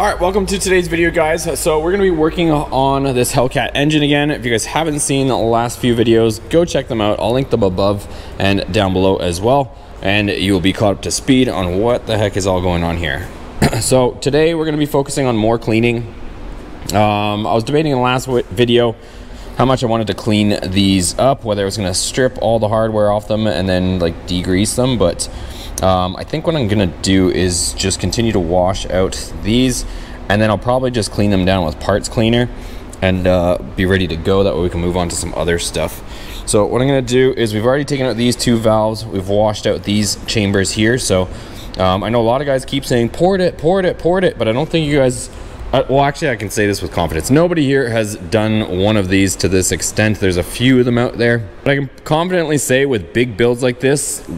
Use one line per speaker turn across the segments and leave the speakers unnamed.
All right, welcome to today's video, guys. So we're gonna be working on this Hellcat engine again. If you guys haven't seen the last few videos, go check them out. I'll link them above and down below as well, and you will be caught up to speed on what the heck is all going on here. So today we're gonna be focusing on more cleaning. I was debating in the last video how much I wanted to clean these up, whether I was gonna strip all the hardware off them and then like degrease them, but I think what I'm gonna do is just continue to wash out these, and then I'll probably just clean them down with parts cleaner and be ready to go. That way we can move on to some other stuff. So what I'm gonna do is, we've already taken out these two valves, we've washed out these chambers here. So I know a lot of guys keep saying port it, but I don't think you guys, well, actually I can say this with confidence, nobody here has done one of these to this extent. There's a few of them out there, but I can confidently say with big builds like this,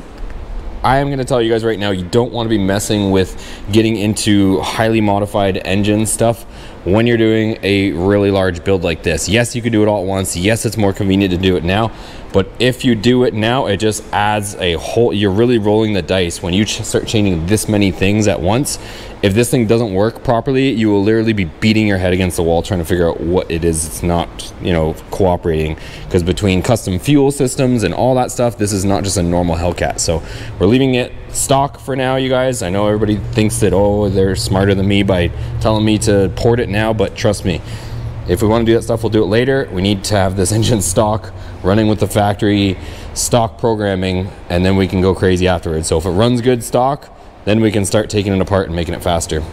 I am going to tell you guys right now, you don't want to be messing with getting into highly modified engine stuff when you're doing a really large build like this. Yes, you could do it all at once. Yes, it's more convenient to do it now, but if you do it now, it just adds a whole, you're really rolling the dice when you start changing this many things at once. If this thing doesn't work properly, you will literally be beating your head against the wall trying to figure out what it is it's not, you know, cooperating. Because between custom fuel systems and all that stuff, this is not just a normal Hellcat. So we're leaving it stock for now, you guys. I know everybody thinks that, oh, they're smarter than me by telling me to port it now, but trust me, if we want to do that stuff, we'll do it later. We need to have this engine stock, running with the factory stock programming, and then we can go crazy afterwards. So if it runs good stock, then we can start taking it apart and making it faster.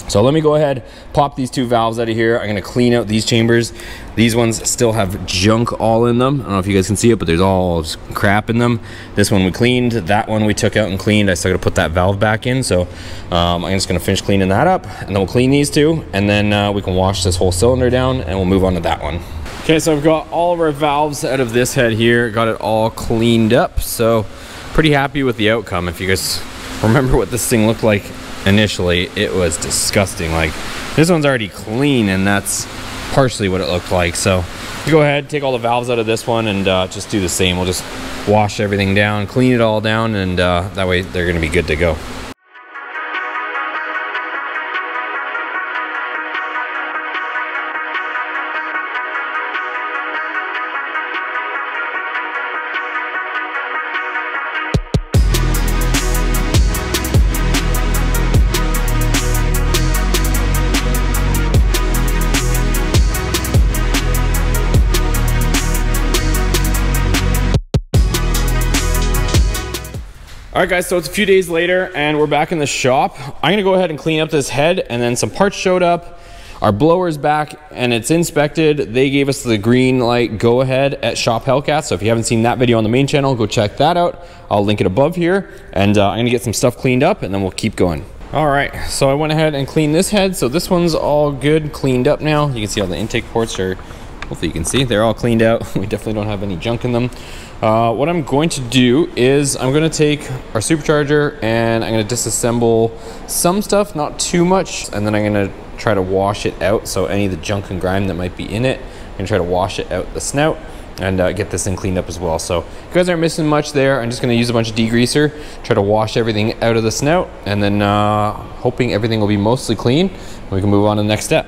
So let me go ahead, pop these two valves out of here. I'm gonna clean out these chambers. These ones still have junk all in them. I don't know if you guys can see it, but there's all crap in them. This one we cleaned, that one we took out and cleaned. I still gotta put that valve back in. So I'm just gonna finish cleaning that up, and then we'll clean these two, and then we can wash this whole cylinder down, and we'll move on to that one. Okay, so I've got all of our valves out of this head here, got it all cleaned up. So pretty happy with the outcome. If you guys remember what this thing looked like initially, it was disgusting. Like, this one's already clean, and that's partially what it looked like. So go ahead, take all the valves out of this one, and just do the same. We'll just wash everything down, clean it all down, and that way they're gonna be good to go. All right, guys, so it's a few days later and we're back in the shop. I'm gonna go ahead and clean up this head, and then some parts showed up. Our blower's back and it's inspected. They gave us the green light go ahead at Shop Hellcat. So if you haven't seen that video on the main channel, go check that out. I'll link it above here, and I'm gonna get some stuff cleaned up and then we'll keep going. All right, so I went ahead and cleaned this head. So this one's all good, cleaned up now. You can see all the intake ports are, hopefully you can see, they're all cleaned out. We definitely don't have any junk in them. What I'm going to do is I'm going to take our supercharger and I'm going to disassemble some stuff, not too much, and then I'm going to try to wash it out. So any of the junk and grime that might be in it, I'm going to try to wash it out the snout and get this thing cleaned up as well. So if you guys aren't missing much there, I'm just going to use a bunch of degreaser, try to wash everything out of the snout, and then hoping everything will be mostly clean, and we can move on to the next step.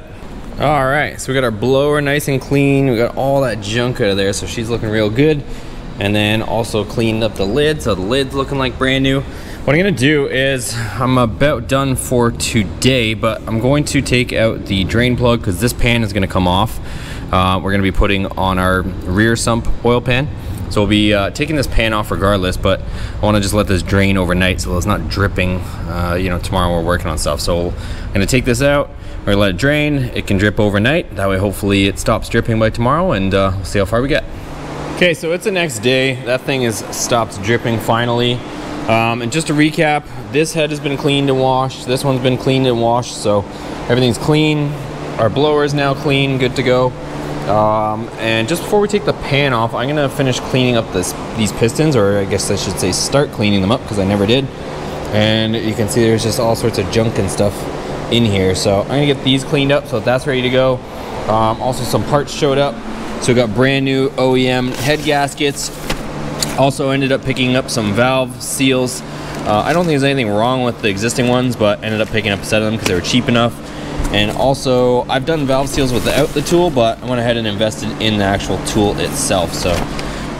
All right, so we got our blower nice and clean. We got all that junk out of there, so she's looking real good. And then also cleaned up the lid, so the lid's looking like brand new. What I'm gonna do is, I'm about done for today, but I'm going to take out the drain plug because this pan is gonna come off. We're gonna be putting on our rear sump oil pan. So we'll be taking this pan off regardless, but I wanna just let this drain overnight so it's not dripping, you know, tomorrow we're working on stuff. So I'm gonna take this out, we're gonna let it drain, it can drip overnight. That way hopefully it stops dripping by tomorrow, and we'll see how far we get. Okay, so it's the next day. That thing has stopped dripping finally. And just to recap, this head has been cleaned and washed. This one's been cleaned and washed, so everything's clean. Our blower is now clean, good to go. And just before we take the pan off, I'm gonna finish cleaning up these pistons, or I guess I should say start cleaning them up, because I never did. And you can see there's just all sorts of junk and stuff in here. So I'm gonna get these cleaned up so that's ready to go. Also some parts showed up. So we got brand new OEM head gaskets. Also ended up picking up some valve seals. I don't think there's anything wrong with the existing ones, but ended up picking up a set of them because they were cheap enough. And also, I've done valve seals without the tool, but I went ahead and invested in the actual tool itself. So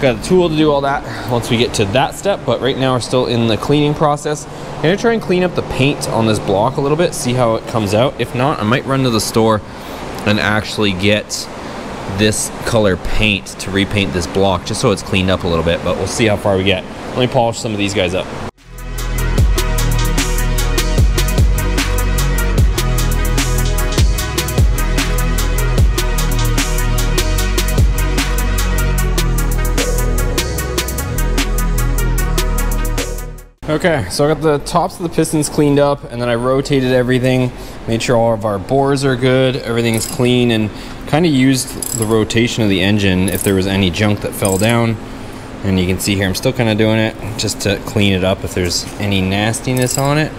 got a tool to do all that once we get to that step, but right now we're still in the cleaning process. I'm gonna try and clean up the paint on this block a little bit, see how it comes out. If not, I might run to the store and actually get this color paint to repaint this block just so it's cleaned up a little bit, but we'll see how far we get. Let me polish some of these guys up. Okay, so I got the tops of the pistons cleaned up, and then I rotated everything, made sure all of our bores are good, everything's clean, and kind of used the rotation of the engine if there was any junk that fell down. And you can see here I'm still kind of doing it just to clean it up if there's any nastiness on it.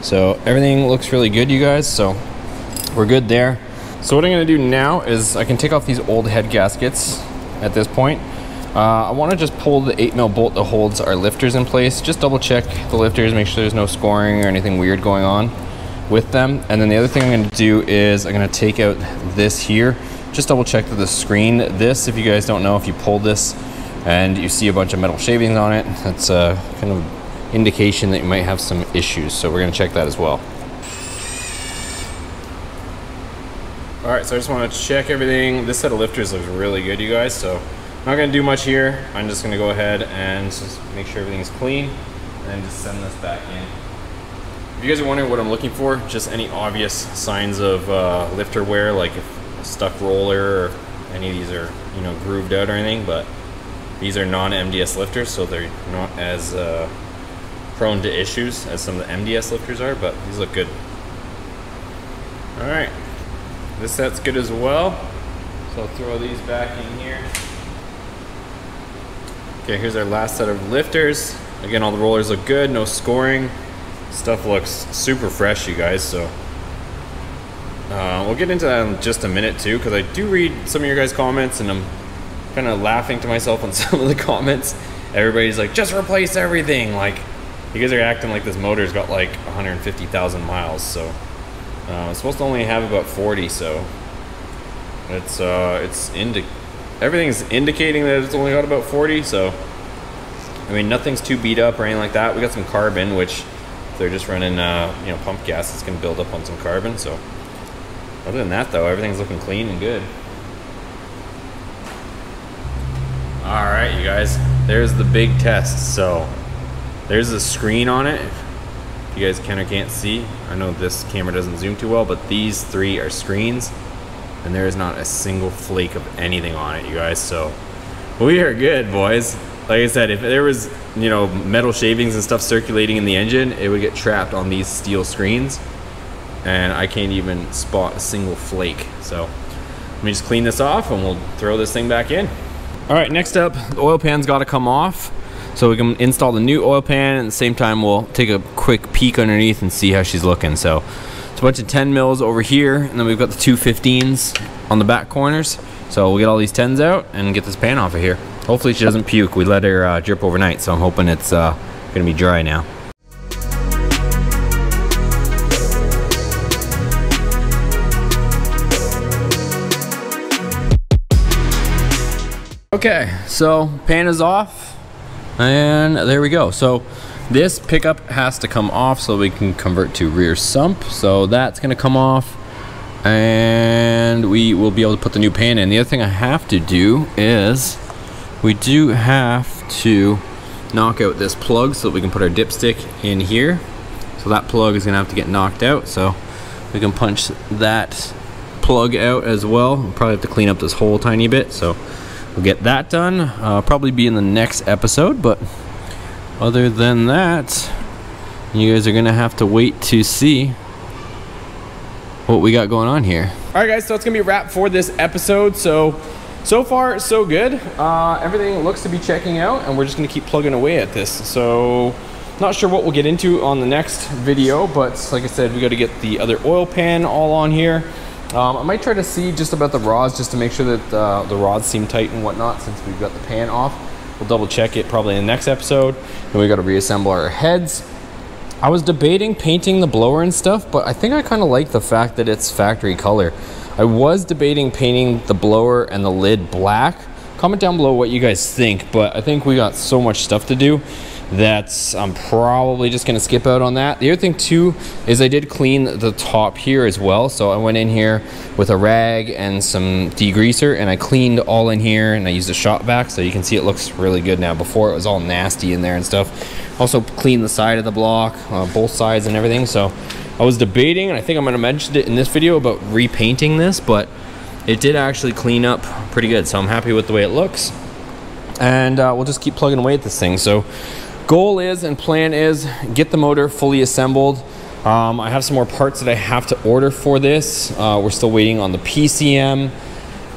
So everything looks really good, you guys, so we're good there. So what I'm going to do now is I can take off these old head gaskets at this point. I want to just pull the 8mm bolt that holds our lifters in place. Just double check the lifters, make sure there's no scoring or anything weird going on with them. And then the other thing I'm going to do is I'm going to take out this here. Just double check that the screen, this, if you guys don't know, if you pull this and you see a bunch of metal shavings on it, that's a kind of indication that you might have some issues. So we're going to check that as well. All right, so I just want to check everything. This set of lifters looks really good, you guys. So I'm not going to do much here. I'm just going to go ahead and just make sure everything's clean and then just send this back in. If you guys are wondering what I'm looking for, just any obvious signs of lifter wear, like if a stuck roller or any of these are, you know, grooved out or anything, but these are non-MDS lifters, so they're not as prone to issues as some of the MDS lifters are, but these look good. All right, this set's good as well. So I'll throw these back in here. Okay, here's our last set of lifters. Again, all the rollers look good, no scoring. Stuff looks super fresh, you guys, so we'll get into that in just a minute too, because I do read some of your guys' comments and I'm kind of laughing to myself on some of the comments. Everybody's like, just replace everything. Like, you guys are acting like this motor's got like 150,000 miles, so it's supposed to only have about 40, so everything's indicating that it's only got about 40, so I mean, nothing's too beat up or anything like that. We got some carbon, which if they're just running you know, pump gas, it's gonna build up on some carbon. So other than that though, everything's looking clean and good. All right, you guys, there's the big test. So there's a screen on it. If you guys can or can't see, I know this camera doesn't zoom too well, but these three are screens and there is not a single flake of anything on it, you guys. So we are good, boys. Like I said, if there was, you know, metal shavings and stuff circulating in the engine, it would get trapped on these steel screens and I can't even spot a single flake. So let me just clean this off and we'll throw this thing back in. All right, next up, the oil pan's got to come off so we can install the new oil pan. At the same time, we'll take a quick peek underneath and see how she's looking. So it's a bunch of 10 mils over here, and then we've got the two 15s on the back corners. So we'll get all these 10s out and get this pan off of here. Hopefully she doesn't puke. We let her drip overnight, so I'm hoping it's gonna be dry now. Okay, so pan is off, and there we go. So this pickup has to come off so we can convert to rear sump. So that's gonna come off, and we will be able to put the new pan in. The other thing I have to do is we do have to knock out this plug so that we can put our dipstick in here. So that plug is gonna have to get knocked out, so we can punch that plug out as well. We'll probably have to clean up this whole tiny bit, so we'll get that done. Probably be in the next episode, but other than that, you guys are gonna have to wait to see what we got going on here. All right, guys, so it's gonna be a wrap for this episode. So far, so good. Everything looks to be checking out, and we're just gonna keep plugging away at this. So not sure what we'll get into on the next video, but like I said, we got to get the other oil pan all on here. I might try to see just about the rods, just to make sure that the rods seem tight and whatnot, since we've got the pan off. We'll double check it probably in the next episode. Then we got to reassemble our heads. I was debating painting the blower and stuff, but I think I kind of like the fact that it's factory color. I was debating painting the blower and the lid black. Comment down below what you guys think, but I think we got so much stuff to do that I'm probably just gonna skip out on that. The other thing too is I did clean the top here as well. So I went in here with a rag and some degreaser and I cleaned all in here, and I used a shop vac so you can see it looks really good now. Before it was all nasty in there and stuff. Also cleaned the side of the block, both sides and everything. So I was debating, and I think I'm gonna mention it in this video about repainting this, but it did actually clean up pretty good. So I'm happy with the way it looks. And we'll just keep plugging away at this thing. So goal is and plan is get the motor fully assembled. I have some more parts that I have to order for this. We're still waiting on the PCM,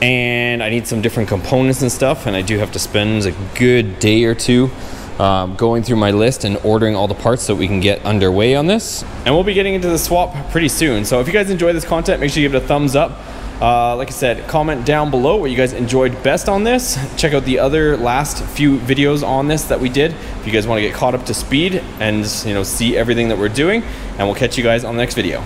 and I need some different components and stuff, and I do have to spend a good day or two going through my list and ordering all the parts so we can get underway on this. And we'll be getting into the swap pretty soon. So if you guys enjoy this content, make sure you give it a thumbs up. Like I said, comment down below what you guys enjoyed best on this. Check out the other last few videos on this that we did if you guys want to get caught up to speed and see everything that we're doing. And we'll catch you guys on the next video.